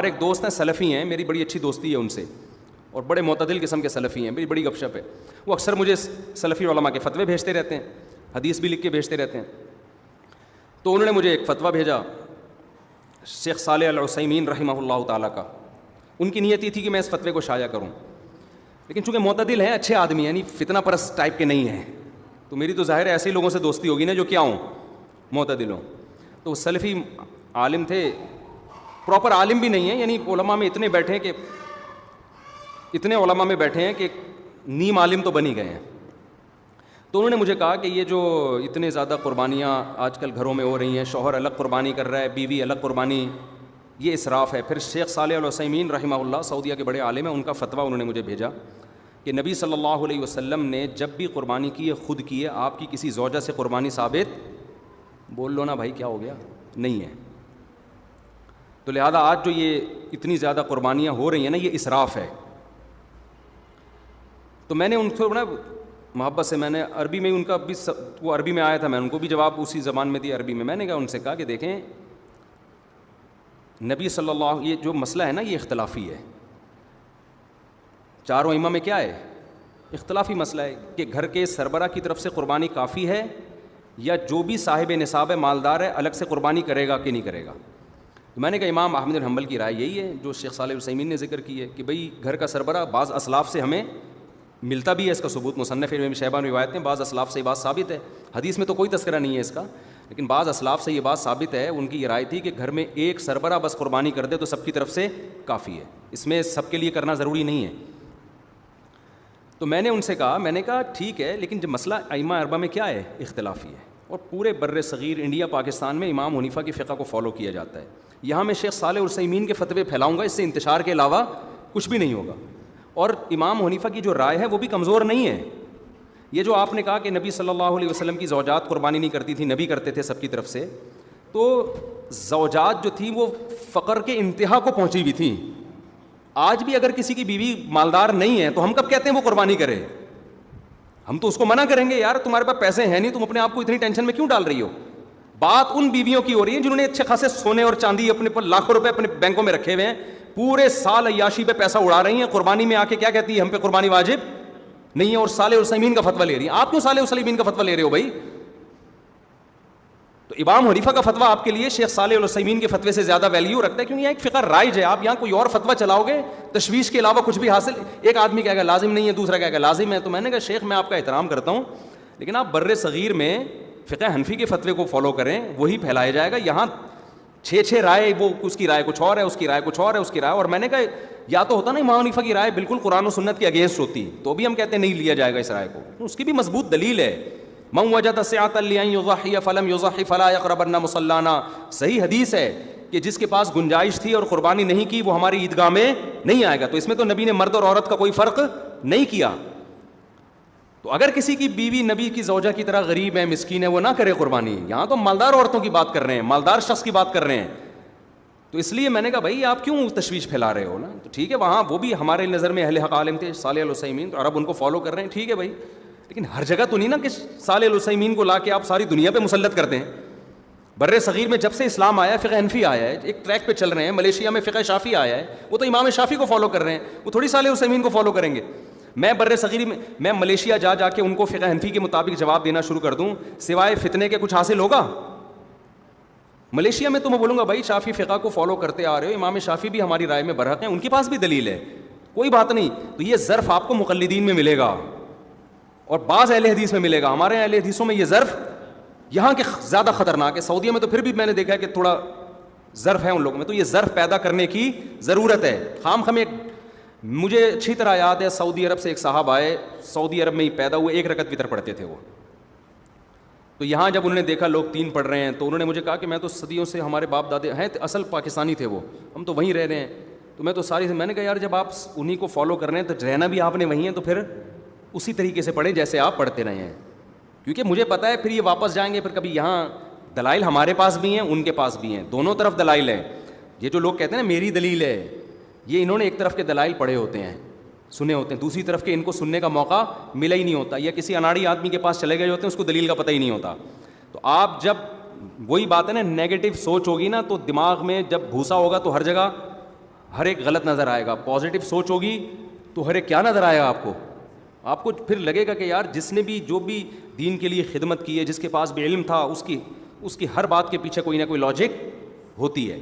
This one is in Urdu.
ایک دوست ہیں سلفی ہیں, میری بڑی اچھی دوستی ہے ان سے, اور بڑے معتدل قسم کے سلفی ہیں, میری بڑی گپ شپ ہے. وہ اکثر مجھے سلفی علماء کے فتوے بھیجتے رہتے ہیں, حدیث بھی لکھ کے بھیجتے رہتے ہیں. تو انہوں نے مجھے ایک فتویٰ بھیجا شیخ صالح العثیمین رحمہ اللہ تعالیٰ کا. ان کی نیت یہ تھی کہ میں اس فتوے کو شائع کروں, لیکن چونکہ معتدل ہیں, اچھے آدمی ہیں, یعنی فتنہ پرست ٹائپ کے نہیں ہیں, تو میری تو ظاہر ہے ایسے ہی لوگوں سے دوستی ہوگی نا جو کیا ہوں, معتدل ہوں. تو وہ سلفی عالم تھے, پراپر عالم بھی نہیں ہیں, یعنی علماء میں اتنے بیٹھے ہیں کہ اتنے علماء میں بیٹھے ہیں کہ نیم عالم تو بن ہی گئے ہیں. تو انہوں نے مجھے کہا کہ یہ جو اتنے زیادہ قربانیاں آج کل گھروں میں ہو رہی ہیں, شوہر الگ قربانی کر رہا ہے, بیوی الگ قربانی, یہ اسراف ہے. پھر شیخ صالح العثیمین رحمہ اللہ سعودیہ کے بڑے عالم ہیں, ان کا فتویٰ انہوں نے مجھے بھیجا کہ نبی صلی اللہ علیہ وسلم نے جب بھی قربانی کی ہے خود کی ہے, آپ کی کسی زوجہ سے قربانی ثابت, بول لو نا بھائی کیا ہو گیا, نہیں ہے. تو لہذا آج جو یہ اتنی زیادہ قربانیاں ہو رہی ہیں نا, یہ اسراف ہے. تو میں نے ان کو بڑا محبت سے, میں نے عربی میں ان کا بھی, وہ عربی میں آیا تھا, میں ان کو بھی جواب اسی زبان میں دی عربی میں. میں نے کہا ان سے کہا کہ دیکھیں نبی صلی اللہ, یہ جو مسئلہ ہے نا یہ اختلافی ہے, چاروں ائمہ میں کیا ہے, اختلافی مسئلہ ہے کہ گھر کے سربراہ کی طرف سے قربانی کافی ہے یا جو بھی صاحب نصاب ہے, مالدار ہے, الگ سے قربانی کرے گا کہ نہیں کرے گا. تو میں نے کہا امام احمد بن حنبل کی رائے یہی ہے جو شیخ صالح العثیمین نے ذکر کی ہے کہ بھئی گھر کا سربراہ, بعض اسلاف سے ہمیں ملتا بھی ہے اس کا ثبوت, مصنف ابن شیبہ میں روایت میں بعض اسلاف سے یہ بات ثابت ہے, حدیث میں تو کوئی تذکرہ نہیں ہے اس کا, لیکن بعض اسلاف سے یہ بات ثابت ہے. ان کی یہ رائے تھی کہ گھر میں ایک سربراہ بس قربانی کر دے تو سب کی طرف سے کافی ہے, اس میں سب کے لیے کرنا ضروری نہیں ہے. تو میں نے ان سے کہا, میں نے کہا ٹھیک ہے, لیکن جو مسئلہ ائمہ اربعہ میں کیا ہے, اختلافی ہے, اور پورے بر صغیر انڈیا پاکستان میں امام حنیفہ کی فقہ کو فالو کیا جاتا ہے. یہاں میں شیخ صالح العثیمین کے فتوے پھیلاؤں گا, اس سے انتشار کے علاوہ کچھ بھی نہیں ہوگا. اور امام حنیفہ کی جو رائے ہے وہ بھی کمزور نہیں ہے. یہ جو آپ نے کہا کہ نبی صلی اللہ علیہ وسلم کی زوجات قربانی نہیں کرتی تھی, نبی کرتے تھے سب کی طرف سے, تو زوجات جو تھیں وہ فقر کے انتہا کو پہنچی ہوئی تھیں. آج بھی اگر کسی کی بیوی مالدار نہیں ہے تو ہم کب کہتے ہیں وہ قربانی کرے, ہم تو اس کو منع کریں گے, یار تمہارے پاس پیسے ہیں نہیں, تم اپنے آپ کو اتنی ٹینشن میں کیوں ڈال رہی ہو. بات ان بیویوں کی ہو رہی ہے جنہوں نے اچھے خاصے سونے اور چاندی اپنے پر لاکھوں روپے اپنے بینکوں میں رکھے ہوئے ہیں, پورے سال عیاشی پہ پیسہ اڑا رہی ہیں, قربانی میں آ کے کیا کہتی ہے ہم پہ قربانی واجب نہیں ہے, اور صالح العثیمین کا فتویٰ لے رہی ہیں. آپ کیوں صالح العثیمین کا فتویٰ لے رہے ہو بھائی؟ تو امام حنیفہ کا فتویٰ آپ کے لیے شیخ صالح العثیمین کے فتوے سے زیادہ ویلیو رکھتا ہے, کیونکہ یہ ایک فقہ رائج ہے. آپ یہاں کوئی اور فتویٰ چلاؤ گے, تشویش کے علاوہ کچھ بھی حاصل, ایک آدمی کہے گا لازم نہیں ہے, دوسرا کہے گا لازم ہے. تو میں نے کہا شیخ میں آپ کا احترام کرتا ہوں, لیکن آپ بر صغیر میں فقہ حنفی کے فتوے کو فالو کریں, وہی پھیلایا جائے گا. یہاں 6 رائے, وہ اس کی رائے کچھ اور ہے, اس کی رائے کچھ اور ہے, اس کی رائے. اور میں نے کہا یا تو ہوتا نا امام حنیفہ کی رائے بالکل قرآن و سنت کے اگینسٹ ہوتی, تو بھی ہم کہتے ہیں نہیں لیا جائے گا اس رائے کو, اس کی بھی مضبوط دلیل ہے. من وجد سعة لأن يضحي فلم يضحي فلا يقربن مصلانا, صحیح حدیث ہے کہ جس کے پاس گنجائش تھی اور قربانی نہیں کی وہ ہماری عیدگاہ میں نہیں آئے گا. تو اس میں تو نبی نے مرد اور عورت کا کوئی فرق نہیں کیا. تو اگر کسی کی بیوی نبی کی زوجہ کی طرح غریب ہے, مسکین ہے, وہ نہ کرے قربانی. یہاں تو مالدار عورتوں کی بات کر رہے ہیں, مالدار شخص کی بات کر رہے ہیں. تو اس لیے میں نے کہا بھائی آپ کیوں تشویش پھیلا رہے ہو نا. تو ٹھیک ہے, وہاں وہ بھی ہمارے نظر میں اہل حق عالم تھے صالح العثیمین, تو عرب ان کو فالو کر رہے ہیں, ٹھیک ہے بھائی, لیکن ہر جگہ تو نہیں نا کہ صالح العثیمین کو لا کے آپ ساری دنیا پہ مسلط کرتے ہیں. بر صغیر میں جب سے اسلام آیا ہے فقہ حنفی آیا ہے, ایک ٹریک پہ چل رہے ہیں. ملیشیا میں فقہ شافعی آیا ہے, وہ تو امام شافعی کو فالو کر رہے ہیں, وہ تھوڑی صالح العثیمین کو فالو کریں گے. میں بر صغیر میں ملیشیا جا کے ان کو فقہ حنفی کے مطابق جواب دینا شروع کر دوں, سوائے فتنے کے کچھ حاصل ہوگا؟ ملیشیا میں تو میں بولوں گا بھائی شافعی فقہ کو فالو کرتے آ رہے ہو, امام شافعی بھی ہماری رائے میں برحق ہیں, ان کے پاس بھی دلیل ہے, کوئی بات نہیں. تو یہ ظرف آپ کو مقلدین میں ملے گا اور بعض اہل حدیث میں ملے گا. ہمارے اہل حدیثوں میں یہ ظرف یہاں کے زیادہ خطرناک ہے. سعودیہ میں تو پھر بھی میں نے دیکھا ہے کہ تھوڑا ظرف ہے ان لوگوں میں, تو یہ ظرف پیدا کرنے کی ضرورت ہے. خام خم مجھے اچھی طرح یاد ہے سعودی عرب سے ایک صاحب آئے, سعودی عرب میں ہی پیدا ہوئے, 1 رکعت وتر پڑھتے تھے وہ. تو یہاں جب انہوں نے دیکھا لوگ 3 پڑھ رہے ہیں تو انہوں نے مجھے کہا کہ میں تو صدیوں سے, ہمارے باپ دادے ہیں اصل پاکستانی تھے وہ, ہم تو وہیں رہ رہے ہیں, تو میں تو میں نے کہا یار جب آپ انہیں کو فالو کر رہے ہیں تو رہنا بھی آپ نے وہیں ہے, تو پھر اسی طریقے سے پڑھیں جیسے آپ پڑھتے رہے ہیں, کیونکہ مجھے پتہ ہے پھر یہ واپس جائیں گے, پھر کبھی یہاں دلائل ہمارے پاس بھی ہیں ان کے پاس بھی ہیں, دونوں طرف دلائل ہیں. یہ جو لوگ کہتے ہیں نا میری دلیل ہے, یہ انہوں نے ایک طرف کے دلائل پڑھے ہوتے ہیں, سنے ہوتے ہیں, دوسری طرف کے ان کو سننے کا موقع ملا ہی نہیں ہوتا, یا کسی اناڑی آدمی کے پاس چلے گئے ہوتے ہیں, اس کو دلیل کا پتہ ہی نہیں ہوتا. تو آپ جب وہی بات ہے نا, نیگیٹو سوچ ہوگی نا تو دماغ میں جب بھوسا ہوگا تو ہر جگہ ہر ایک غلط نظر آئے گا. پازیٹیو سوچ ہوگی تو ہر ایک کیا نظر آئے گا آپ کو پھر لگے گا کہ یار جس نے بھی جو بھی دین کے لیے خدمت کی ہے, جس کے پاس بھی علم تھا, اس کی ہر بات کے پیچھے کوئی نہ کوئی لاجک ہوتی ہے.